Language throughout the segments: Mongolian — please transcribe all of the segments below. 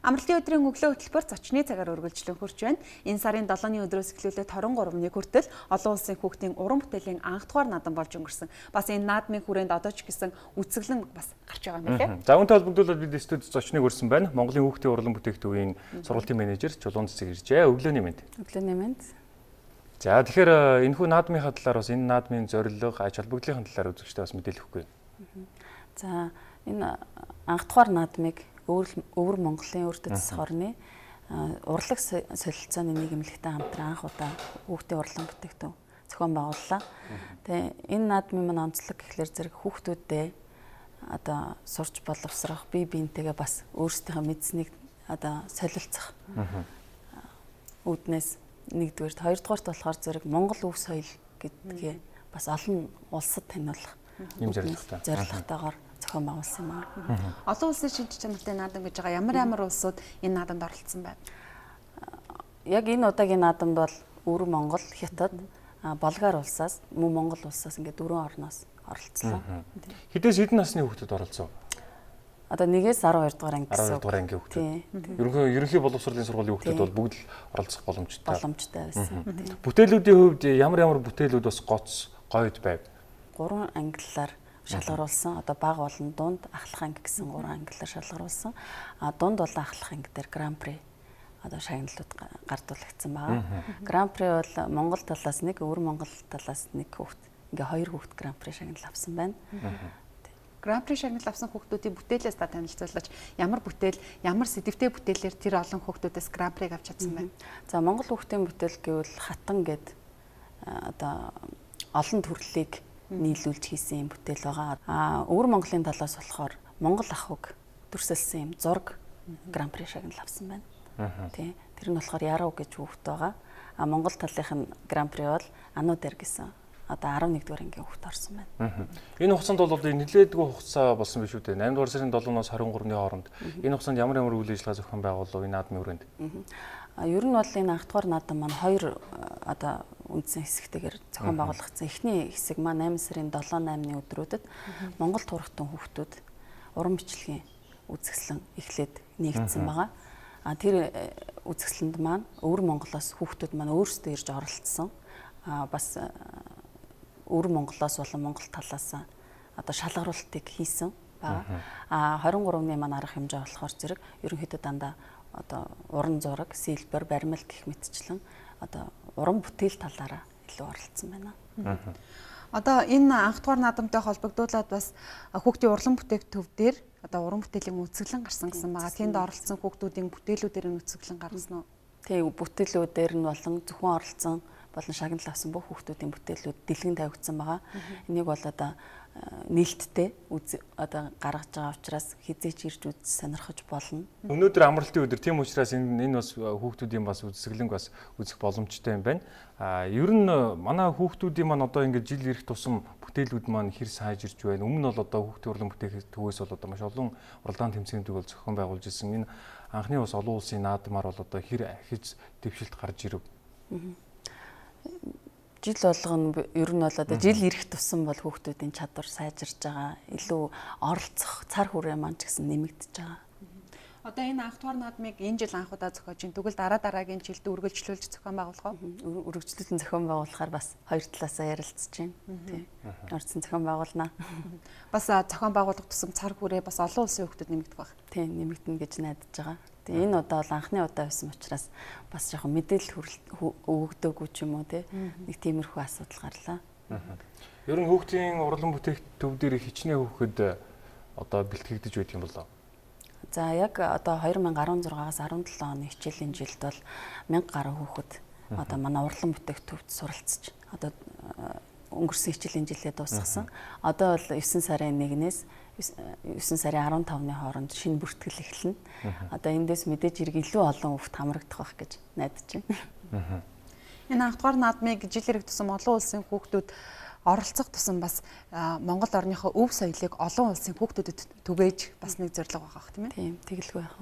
Амралтын өдрийн өглөө хөтөлбөр зочны цагаар үргэлжлэн хурж байна. Энэ сарын 7-ны өдрөөс эхлүүлээд 23-ны хүртэл олон улсын хүүхдийн уран бүтээлийн анх дугаар наадам болж өнгөрсөн. Бас энэ наадмын хүрээнд одоо ч гэсэн үзэсгэлэн бас гарч байгаа юм лээ. За үүнтэй холбогдуулаад бид студид зочныг өрсөн байна. Монголын хүүхдийн урлан бүтээгдэхүүний сургуулийн менежер Чулуун Цэцэг иржээ. Өглөөний мэнд. Өглөөний мэнд. За тэгэхээр энэхүү наадмынхаа талаар бас энэ наадмын зорилго, ач холбогдлын талаар үзэгчтэй бас мэдээлэл өгөхгүй. За энэ анх дугаар наадмыг Өвөр Монголын Өртөц засах орны урлаг солилцооны нийгэмлэгтэй хамтран анх удаа хүүхдийн урлан бүтээгдэхүүн зохион байгууллаа. Тэгээ энэ наадмын маань онцлог гэхлээр зэрэг хүүхдүүдэд одоо сурч боловсрох, бие биентэйгээ бас өөрсдийнхөө мэдсэнийг одоо солилцох. Үүднээс нэгдүгээрт, хоёрдугаарт болохоор зэрэг Монгол өв соёл гэдгээ бас олон улсад таниулах юм зорилготойгоор зохион байгуулсан юм аа. Олон улсын шинж чанартай наадам гэж байгаа ямар улсууд энэ наадамд оролцсон байна? Яг энэ удаагийн наадамд бол Өвөр Монгол, Хятад, Болгар улсаас, мөн Монгол улсаас ингээд 4 орноос оролцлоо. Хэдээс хэдэн насны хүүхдүүд оролцсон? Одоо 1-ээс 12 дугаар анги гэсэн. 12 дугаар ангийн хүүхдүүд. Ерөнхий боловсролын сургуулийн хүүхдүүд бол бүгд л оролцох боломжтой байсан. Бүтээлүүдийн хувьд ямар бүтээлүүд бас гоц гойд байв? 3 ангиллаар шалгаруулсан. Одоо бага болон дунд ахлах анги гэсэн 3 ангиллаар шалгаруулсан. Дунд болон ахлах анги дээр гран-при одоо шагналууд гардуулагдсан байгаа. Гран-при бол Монгол талаас нэг, Өвөр Монгол талаас нэг хүүхд. Ингээ 2 хүүхд гран-при шагнал авсан байна. Гран-при шагнал авсан хүүхдүүдийн бүтээлээс та танилцуулж ямар бүтээл, ямар сэдвтэй бүтээлээр тэр олон хүүхдүүдээс гран-приг авч чадсан байна? За Монгол хүүхдийн бүтээл гэвэл хатан гээд одоо олон төрлийг нийлүүлж хийсэн юм бүтээл байгаа. Өвөр Монголын талаас болохоор Монгол ахуйг төрсөлсөн юм зураг гран-при шагнал авсан байна. Тий. Тэр нь болохоор Яруу гэж хүүхэд байгаа. Монгол талынх нь гран-при бол Ануудэр гэсэн одоо 11 дугаар ангийн хүүхэд орсон байна. Энэ хугацаанд бол нэлээдгүй хугацаа болсон биш үү те. 8 дугаар сарын 7-оос 23-ны хооронд энэ хугацаанд ямар үйл ажиллагаа зохион байгуулав энэ наадмын хүрээнд? Ер нь бол энэ анх дугаар наадам маань 2 одоо үндсэн хэсэгтэйгээр зохион байгуулагдсан. Эхний хэсэг маань 8 сарын 7-8-ны өдрүүдэд Монгол турхтун хүүхдүүд уран бичлэгийн үзэсгэлэн эхлээд нэгдсэн байгаа. Тэр үзэсгэлэнд маань Өвөр Монголоос хүүхдүүд маань өөрсдөө ирж оролцсон. Бас Өвөр Монголоос болон Монгол талаас одоо шалгаруултыг хийсэн байгаа. 23-ны маань арга хэмжээ болохоор зэрэг ерөнхийдөө дандаа одоо уран зураг, сэлбэр, баримл гэх мэтчлэн одоо уран бүтээл талаараа илүү оролцсон байна. Одоо энэ анх дугаар наадамтай холбогдуулаад бас хүүхдийн урлан бүтээгдэхүүн дээр одоо уран бүтээлийн үзэсгэлэн гарсан гэсэн байгаа. Тэнд оролцсон хүүхдүүдийн бүтээлүүдээр нь үзэсгэлэн гаргасан уу? Тэг бүтээлүүдээр нь болон зөвхөн оролцсон болон шагнал авсан бүх хүүхдүүдийн бүтээлүүд дэлгэн тавигдсан байгаа. Энийг бол одоо нээлттэй одоо гаргаж байгаа учраас хизээч ирж үз сонирхож болно. Өнөөдөр амралтын өдөр тийм учраас энэ бас хүүхдүүдийн бас үзэсгэлэн бас үзэх боломжтой юм байна. Ер нь манай хүүхдүүдийн маань одоо ингээд жил ирэх тусам бүтээлүүд маань хэр сайжирч байна. Өмнө нь бол одоо хүүхдийн урлан бүтээгдэхүүнээс бол одоо маш олон уралдаан тэмцээнүүдийг бол зохион байгуулж ирсэн. Энэ анхны бас олон улсын наадмаар бол одоо хэр ахиж дэвшилт гарч ирэв. Жил болгоно ер нь бол одоо жил ирэх тусам бол хүүхдүүдийн чадвар сайжирч байгаа. Илүү оролцох цар хүрээ маань ч гэсэн нэмэгдэж байгаа. Одоо энэ анх дугаар наадмыг энэ жил анх удаа зохиож ин тэгвэл дараагийн жилд үргэлжлүүлж зохион байгуулах уу? Үргэлжлүүлэн зохион байгуулахаар бас хоёр талаасаа ярилцж байна. Тий. Орцсон зохион байгуулнаа. Бас зохион байгуулах тусам цар хүрээ бас олон улсын хүүхдүүд нэмэгдэх баг. Тий, нэмэгдэнэ гэж найдаж байгаа. Тэгээ энэ удаа бол анхны удаа байсан учраас бас жоохон мэдээлэл өгөгдөөгүй ч юм уу тий. Нэг тиймэрхүү асуудал гарлаа. Ер нь хүүхдийн урлан бүтээгдэхүүн дээр хичнээн хүүхэд одоо бэлтгэгдэж байт юм болоо. За яг одоо 2016-аас 17 оны хичээлийн жилд бол 1000 гаруй хүүхэд одоо манай урлан бүтээгдэхүүнд суралцж одоо өнгөрсөн хичээлийн жилээ дуусгасан. Одоо бол 9 сарын 1-ээс 9 сарын 15-ны хооронд шинэ бүртгэл эхэлнэ. Одоо эндээс мэдээж хэрэг илүү олон хүүхэд хамрагдах байх гэж найдаж байна. Энэ анх дугаар наадмыг жил ирэх тусам олон улсын хүүхдүүд оролцох тусам бас Монгол орныхоо өв соёлыг олон улсын хүүхдүүдэд түгээж бас нэг зорилго байгаа хэрэг тийм ээ? Тийм, тэгэлгүй байх.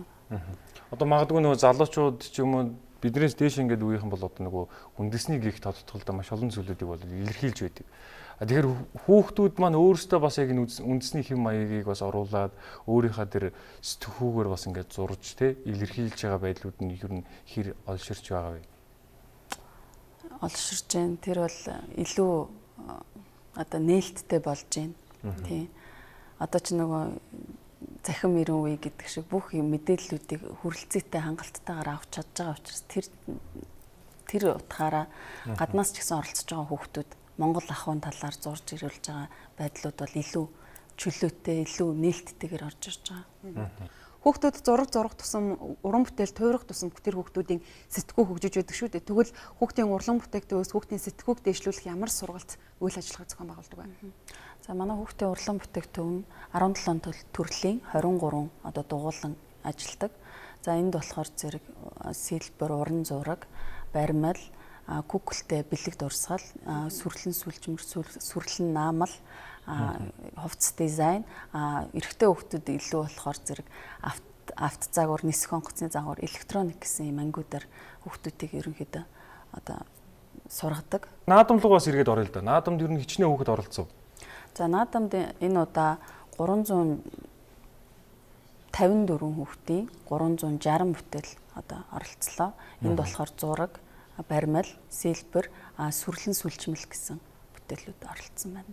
Одоо магадгүй нөгөө залуучууд ч юм уу биднээс дээш ингээд үеийнхэн бол одоо нөгөө үндэсний гих тодтголдоо маш олон зүйлүүдийг бол илэрхийлж байдаг. Тэгэхээр хүүхдүүд маань өөрсдөө бас яг үндэсний хэм маягийг бас оруулаад өөрийнхөө тэр сэтгүүгээр бас ингээд зурж тэ илэрхийлж байгаа байдлууд нь ер нь хэр олширч байгаа вэ? Олширч जैन тэр бол илүү одоо нээлттэй болж байна. Тийм. Одоо ч нөгөө захим ирэн үе гэдэг шиг бүх мэдээллүүдийг хүрэлцээтэй хангалттайгаар авч чадж байгаа учраас тэр утгаараа гаднаас ч гэсэн оролцож байгаа хүүхдүүд Монгол ахуйн талаар зурж ирүүлж байгаа байдлууд бол илүү чөлөөтэй, илүү нээлттэйгээр орж ирж байгаа. Хүүхдүүд зураг тусам уран бүтээл туурах тусам тэр хүүхдүүдийн сэтгүү хөгжиж байдаг шүү дээ. Тэгвэл хүүхдийн урлан бүтээгдэхүүнээс хүүхдийн сэтгүүг дэвшлүүлэх ямар сургалт үйл ажиллагаа зохион байгуулдаг вэ? За манай хүүхдийн урлан бүтээгдэхүүн 17 төрлийн 23 одоо дугуулan ажилладаг. За энд болохоор зэрэг сэлбэр, уран зураг, баримл, куклтэй бэлэг дурсгал, сүрлэн сүлжмэр, сүрлэн наамал, хувцас дизайн, эрэгтэй хүүхдүүд илүү болохоор зэрэг авт загвар, нисэх онгоцны загвар, электроник гэсэн юм ангиудаар хүүхдүүдийг ерөнхийдөө одоо сургадаг. Наадамлуугаас эргээд орё л да. Наадамд ер нь хичнээн хүүхэд оролцов. За наадамд энэ удаа 354 хүүхдийн 360 бүтээл одоо оролцлоо. Энд болохоор зураг, баримл, сэлбэр, сүрлэн сүлжмэл гэсэн бүтээлүүд оролцсон байна.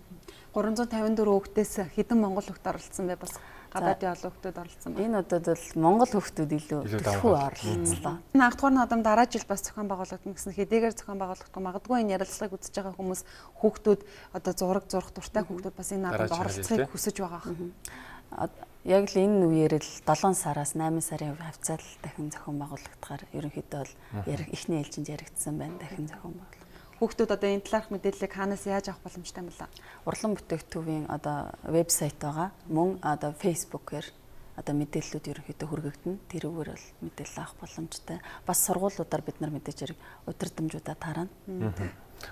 354 хүүхдээс хэдэн монгол хүүхд оролцсон бэ? Бас гадаадын олон хүүхдүүд оролцсон байна. Энэ удаад бол монгол хүүхдүүд илүү төлхөө оролцлоо. Энэ 8 дугаар наадам дараа жил бас зохион байгуулагдана гэсэн хэдийгээр зохион байгуулагдах магадгүй энэ ярилцлагыг үзэж байгаа хүмүүс хүүхдүүд одоо зураг зурх дуртай хүүхдүүд бас энэ наадамд оролцохыг хүсэж байгаа. Яг л энэ үеэр л 7 сараас 8 сарын хавцаал дахин зохион байгуулагдахаар ерөнхийдөө бол эхний ээлжинд яригдсан байна дахин зохион байгуулалт. Хүүхдүүд одоо энэ талаарх мэдээллийг хаанаас яаж авах боломжтой юм бэ? Урлан бүтээгдэхүүний одоо вебсайт байгаа. Мөн одоо фэйсбүүкээр одоо мэдээллүүд ерөнхийдөө хүргэгдэнэ. Тэрүүгээр бол мэдээлэл авах боломжтой. Бас сургуулиудаар бид нар мэдээж хэрэг удирдамжуудаа таарна.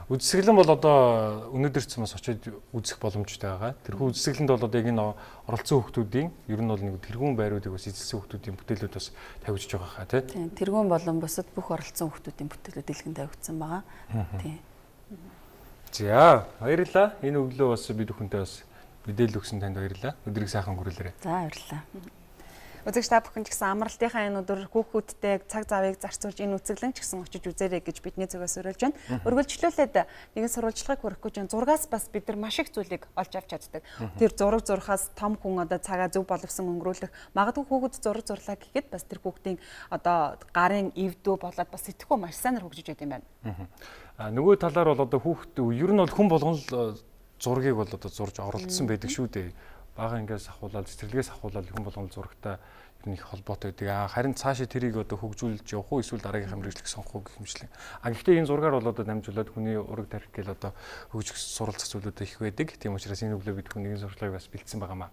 Үдсэглэн бол одоо өнөөдөр ч бас очиж үзэх боломжтой байгаа. Тэрхүү үдсэглэнд бол одоо яг энэ оролцсон хүүхдүүдийн ер нь бол нэг тэргүүн байруудыг бас эзэлсэн хүүхдүүдийн бүтээлүүд бас тавьж байгаа хаа тийм. Тэргүүн болон бусад бүх оролцсон хүүхдүүдийн бүтээлүүд дэлгэн тавигдсан байгаа. Тийм. За баярлалаа. Энэ өглөө бас бид бүхэнтэй бас мэдээлэл өгсөн танд баярлалаа. Өдрийг сайхан өнгөрүүлээрэй. За баярлалаа. Үзэгч та бүхэн ч гэсэн амралтынхаа энэ өдөр хүүхдүүдтэй цаг завыг зарцуулж энэ үцэглэн ч гэсэн очиж үзээрэй гэж бидний зүгээс уриалж байна. Өргөлжлүүлээд нэгэн сурвалжлагыг хүрэх гэж зургаас бас бид нар маш их зүйлийг олж авч чаддаг. Тэр зураг зурхаас том хүн одоо цагаа зөв боловсон өнгөрүүлэх магадгүй хүүхэд зураг зурлаа гэхэд бас тэр хүүхдийн одоо гарын эвдүү болоод бас сэтгэхүй маш сайнэр хөгжиж байд юм байна. Нөгөө талаар бол одоо хүүхэд ер нь бол хүн болгон л зургийг бол одоо зурж оролцсон байдаг шүү дээ. Бага ингээс ахуулаад цэцэрлэгээс ахуулаад хүн болгон зурагтай ер нь их холбоотой байдаг. Харин цаашаа тэрийг одоо хөгжүүлж явах уу эсвэл дараагийн мэргэжлэг сонгох уу гэх мэтлээ. Гэхдээ энэ зургаар бол одоо дамжуулаад хүний ураг тарих гээл одоо хөгжих суралцах зүйлүүд их байдаг. Тийм учраас энэ өглөө бид хүн нэгэн сурвалжлагыг бас бэлдсэн байгаамаа.